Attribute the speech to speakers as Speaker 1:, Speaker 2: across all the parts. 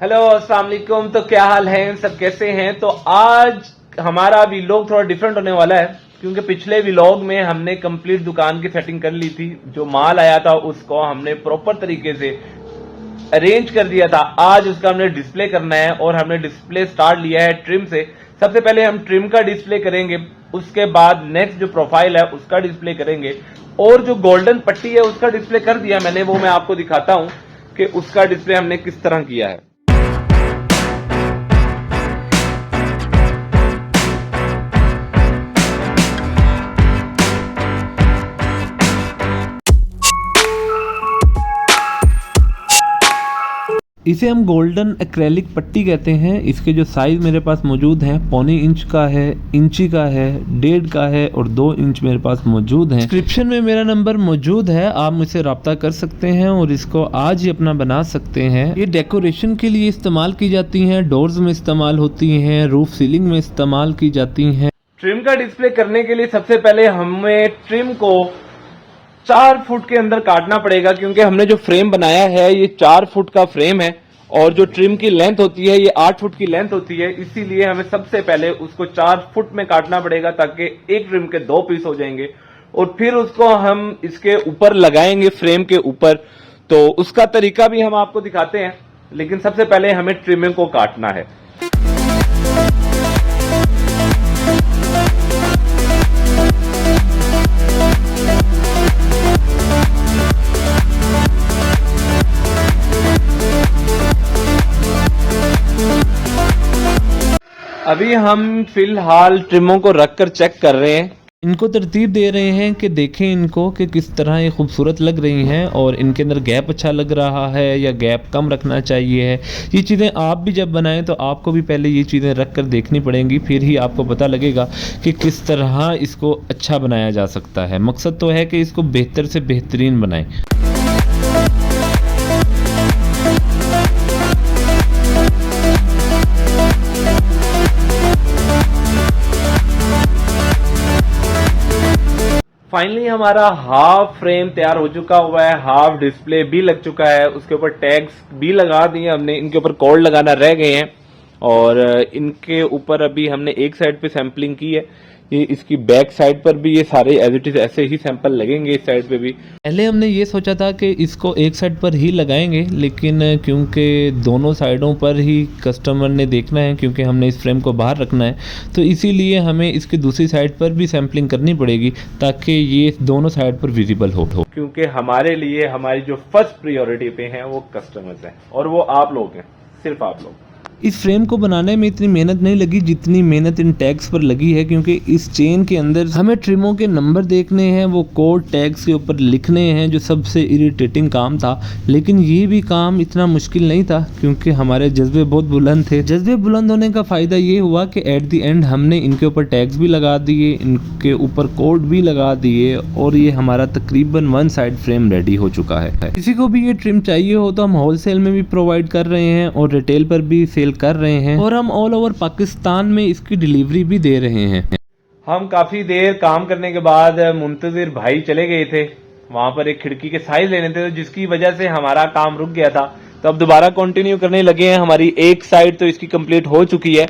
Speaker 1: Hello अस्सलाम वालेकुम। तो क्या हाल है, सब कैसे हैं? तो आज हमारा व्लॉग थोड़ा डिफरेंट होने वाला है क्योंकि पिछले व्लॉग में हमने कंप्लीट दुकान की सेटिंग कर ली थी। जो माल आया था उसको हमने प्रॉपर तरीके से अरेंज कर दिया था। आज उसका हमने डिस्प्ले करना है और हमने डिस्प्ले स्टार्ट लिया है ट्रिम से। सबसे पहले हम ट्रिम का डिस्प्ले करेंगे, उसके बाद नेक्स्ट जो प्रोफाइल है उसका डिस्प्ले करेंगे और जो गोल्डन पट्टी है उसका डिस्प्ले कर दिया मैंने, वो मैं आपको दिखाता हूं कि उसका डिस्प्ले हमने किस तरह किया है।
Speaker 2: इसे हम गोल्डन एक्रेलिक पट्टी कहते हैं। इसके जो साइज़ मेरे पास मौजूद हैं 1.25 इंच का है, इंची का है, 1.5 का है और 2 इंच मेरे पास मौजूद हैं। डिस्क्रिप्शन में मेरा नंबर मौजूद है, आप मुझसे रब्ता कर सकते हैं और इसको आज ही अपना बना सकते हैं। ये डेकोरेशन के लिए इस्तेमाल की जाती हैं, डोर्स में इस्तेमाल होती हैं, रूफ सीलिंग में इस्तेमाल की जाती हैं।
Speaker 1: ट्रिम का डिस्प्ले करने के लिए सबसे पहले हमें ट्रिम को 4 फुट के अंदर काटना पड़ेगा क्योंकि हमने जो फ्रेम बनाया है ये 4 फुट का फ्रेम है और जो ट्रिम की लेंथ होती है ये 8 फुट की लेंथ होती है। इसीलिए हमें सबसे पहले उसको 4 फुट में काटना पड़ेगा ताकि एक ट्रिम के 2 पीस हो जाएंगे और फिर उसको हम इसके ऊपर लगाएंगे फ्रेम के ऊपर। तो उसका तरीका भी हम आपको दिखाते हैं, लेकिन सबसे पहले हमें ट्रिमिंग को काटना है। अभी हम फिलहाल ट्रिमों को रखकर चेक कर रहे हैं,
Speaker 2: इनको तरतीब दे रहे हैं कि देखें इनको कि किस तरह ये खूबसूरत लग रही हैं और इनके अंदर गैप अच्छा लग रहा है या गैप कम रखना चाहिए है। ये चीज़ें आप भी जब बनाएं तो आपको भी पहले ये चीज़ें रख कर देखनी पड़ेंगी, फिर ही आपको पता लगेगा कि किस तरह इसको अच्छा बनाया जा सकता है। मकसद तो है कि इसको बेहतर से बेहतरीन बनाएं।
Speaker 1: फाइनली हमारा हाफ फ्रेम तैयार हो चुका हुआ है, हाफ डिस्प्ले भी लग चुका है, उसके ऊपर टैग्स भी लगा दिए हमने, इनके ऊपर कॉर्ड लगाना रह गए हैं और इनके ऊपर अभी हमने एक साइड पे सैंपलिंग की है। ये इसकी बैक साइड पर भी ये सारे एज इट इज ऐसे ही सैंपल लगेंगे। इस साइड पे भी
Speaker 2: पहले हमने ये सोचा था कि इसको एक साइड पर ही लगाएंगे, लेकिन क्योंकि दोनों साइडों पर ही कस्टमर ने देखना है, क्योंकि हमने इस फ्रेम को बाहर रखना है, तो इसीलिए हमें इसकी दूसरी साइड पर भी सैंपलिंग करनी पड़ेगी ताकि ये दोनों साइड पर विजिबल हो।
Speaker 1: क्योंकि हमारे लिए हमारी जो फर्स्ट प्रायोरिटी पे हैं वो कस्टमर्स हैं और वो आप लोग हैं, सिर्फ आप लोग।
Speaker 2: इस फ्रेम को बनाने में इतनी मेहनत नहीं लगी जितनी मेहनत इन टैग्स पर लगी है, क्योंकि इस चेन के अंदर हमें ट्रिमों के नंबर देखने हैं, वो कोड टैग्स के ऊपर लिखने हैं, जो सबसे इरिटेटिंग काम था। लेकिन ये भी काम इतना मुश्किल नहीं था क्योंकि हमारे जज्बे बहुत बुलंद थे। जज्बे बुलंद होने का फ़ायदा ये हुआ कि एट द एंड हमने इनके ऊपर टैग्स भी लगा दिए, इनके ऊपर कोड भी लगा दिए और ये हमारा तकरीबन 1 साइड फ्रेम रेडी हो चुका है। किसी को भी ये ट्रिम चाहिए हो तो हम होलसेल में भी प्रोवाइड कर रहे हैं और रिटेल पर भी सेल कर रहे हैं और हम ऑल ओवर पाकिस्तान में इसकी डिलीवरी भी दे रहे हैं।
Speaker 1: हम काफी देर काम करने के बाद मुंतजिर भाई चले गए थे, वहां पर एक खिड़की के साइज लेने थे, जिसकी वजह से हमारा काम रुक गया था। तो अब दोबारा कंटिन्यू करने लगे हैं। हमारी एक साइड तो इसकी कंप्लीट हो चुकी है,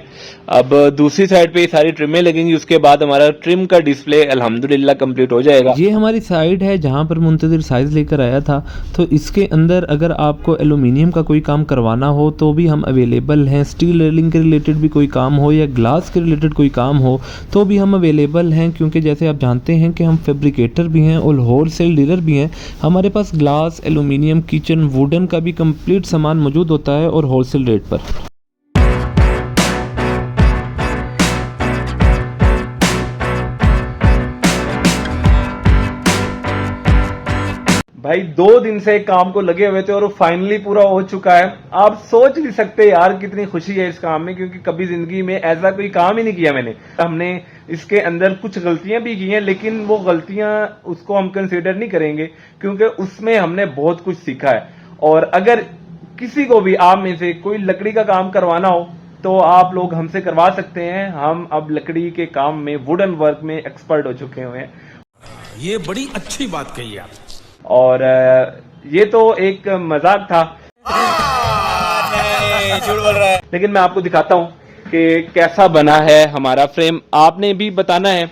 Speaker 1: अब दूसरी साइड पे सारी ट्रिमें लगेंगी, उसके बाद हमारा ट्रिम का डिस्प्ले अल्हम्दुलिल्लाह कंप्लीट हो जाएगा।
Speaker 2: ये हमारी साइड है जहां पर मुंतजिर साइज लेकर आया था। तो इसके अंदर अगर आपको एल्यूमिनियम का कोई काम करवाना हो तो भी हम अवेलेबल हैं। स्टील रेलिंग के रिलेटेड भी कोई काम हो या ग्लास के रिलेटेड कोई काम हो तो भी हम अवेलेबल हैं, क्योंकि जैसे आप जानते हैं कि हम फैब्रिकेटर भी हैं और होलसेल डीलर भी हैं। हमारे पास ग्लास, एल्यूमिनियम, किचन, वुडन का भी कंप्लीट सामान मौजूद होता है और होलसेल रेट पर।
Speaker 1: भाई 2 दिन से काम को लगे हुए थे और वो फाइनली पूरा हो चुका है। आप सोच नहीं सकते यार कितनी खुशी है इस काम में, क्योंकि कभी जिंदगी में ऐसा कोई काम ही नहीं किया मैंने। हमने इसके अंदर कुछ गलतियां भी की हैं, लेकिन वो गलतियां उसको हम कंसीडर नहीं करेंगे क्योंकि उसमें हमने बहुत कुछ सीखा है। और अगर किसी को भी आप में से कोई लकड़ी का काम करवाना हो तो आप लोग हमसे करवा सकते हैं। हम अब लकड़ी के काम में, वुडन वर्क में एक्सपर्ट हो चुके हुए हैं।
Speaker 3: ये बड़ी अच्छी बात कही आप।
Speaker 1: और ये तो एक मजाक था।
Speaker 3: झूठ बोल रहा है।
Speaker 1: लेकिन मैं आपको दिखाता हूँ कि कैसा बना है हमारा फ्रेम। आपने भी बताना है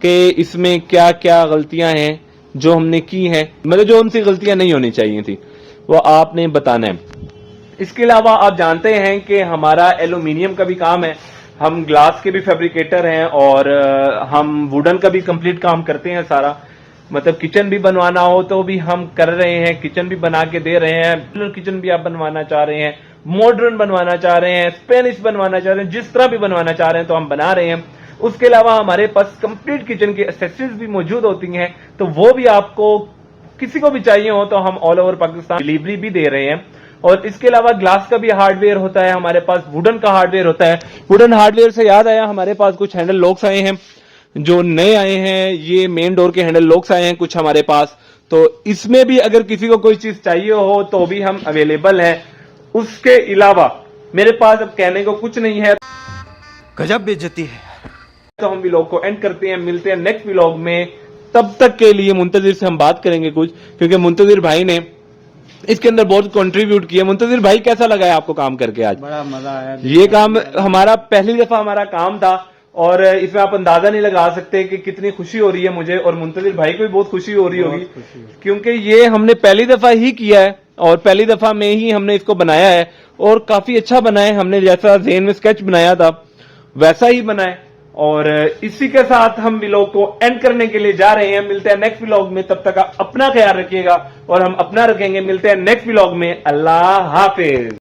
Speaker 1: कि इसमें क्या क्या गलतियां हैं जो हमने की हैं, मतलब जो उनसे गलतियां नहीं होनी चाहिए थी वो आपने बताना है। इसके अलावा आप जानते हैं कि हमारा एल्यूमिनियम का भी काम है, हम ग्लास के भी फैब्रिकेटर हैं और हम वुडन का भी कंप्लीट काम करते हैं सारा। मतलब किचन भी बनवाना हो तो भी हम कर रहे हैं, किचन भी बना के दे रहे हैं। किचन भी आप बनवाना चाह रहे हैं, मॉडर्न बनवाना चाह रहे हैं, स्पेनिश बनवाना चाह रहे हैं, जिस तरह भी बनवाना चाह रहे हैं तो हम बना रहे हैं। उसके अलावा हमारे पास कंप्लीट किचन की एक्सेसरीज भी मौजूद होती हैं, तो वो भी आपको किसी को भी चाहिए हो तो हम ऑल ओवर पाकिस्तान डिलीवरी भी दे रहे हैं। और इसके अलावा ग्लास का भी हार्डवेयर होता है हमारे पास, वुडन का हार्डवेयर होता है। वुडन हार्डवेयर से याद आया, हमारे पास कुछ हैंडल लॉक्स आए हैं जो नए आए हैं। ये मेन डोर के हैंडल लॉक्स आए हैं कुछ हमारे पास, तो इसमें भी अगर किसी को कोई चीज चाहिए हो तो भी हम अवेलेबल हैं। उसके अलावा मेरे पास अब कहने को कुछ नहीं है,
Speaker 3: गजब बेइज्जती है।
Speaker 1: तो हम व्लॉग को एंड करते हैं, मिलते हैं नेक्स्ट व्लॉग में। तब तक के लिए मुंतजिर से हम बात करेंगे कुछ, क्योंकि मुंतजिर भाई ने इसके अंदर बहुत कंट्रीब्यूट किया। मुंतजिर भाई कैसा लगा है आपको काम करके आज?
Speaker 4: बड़ा मजा आया।
Speaker 1: ये काम हमारा पहली दफा हमारा काम था और इसमें आप अंदाजा नहीं लगा सकते कि कितनी खुशी हो रही है मुझे, और मुंतजिर भाई को भी बहुत खुशी हो रही होगी, क्योंकि ये हमने पहली दफा ही किया है और पहली दफा में ही हमने इसको बनाया है और काफी अच्छा बना है। हमने जैसा ज़हन में स्केच बनाया था वैसा ही बना है। और इसी के साथ हम व्लॉग को एंड करने के लिए जा रहे हैं। मिलते हैं नेक्स्ट व्लॉग में, तब तक आप अपना ख्याल रखिएगा और हम अपना रखेंगे। मिलते हैं नेक्स्ट व्लॉग में। अल्लाह हाफिज।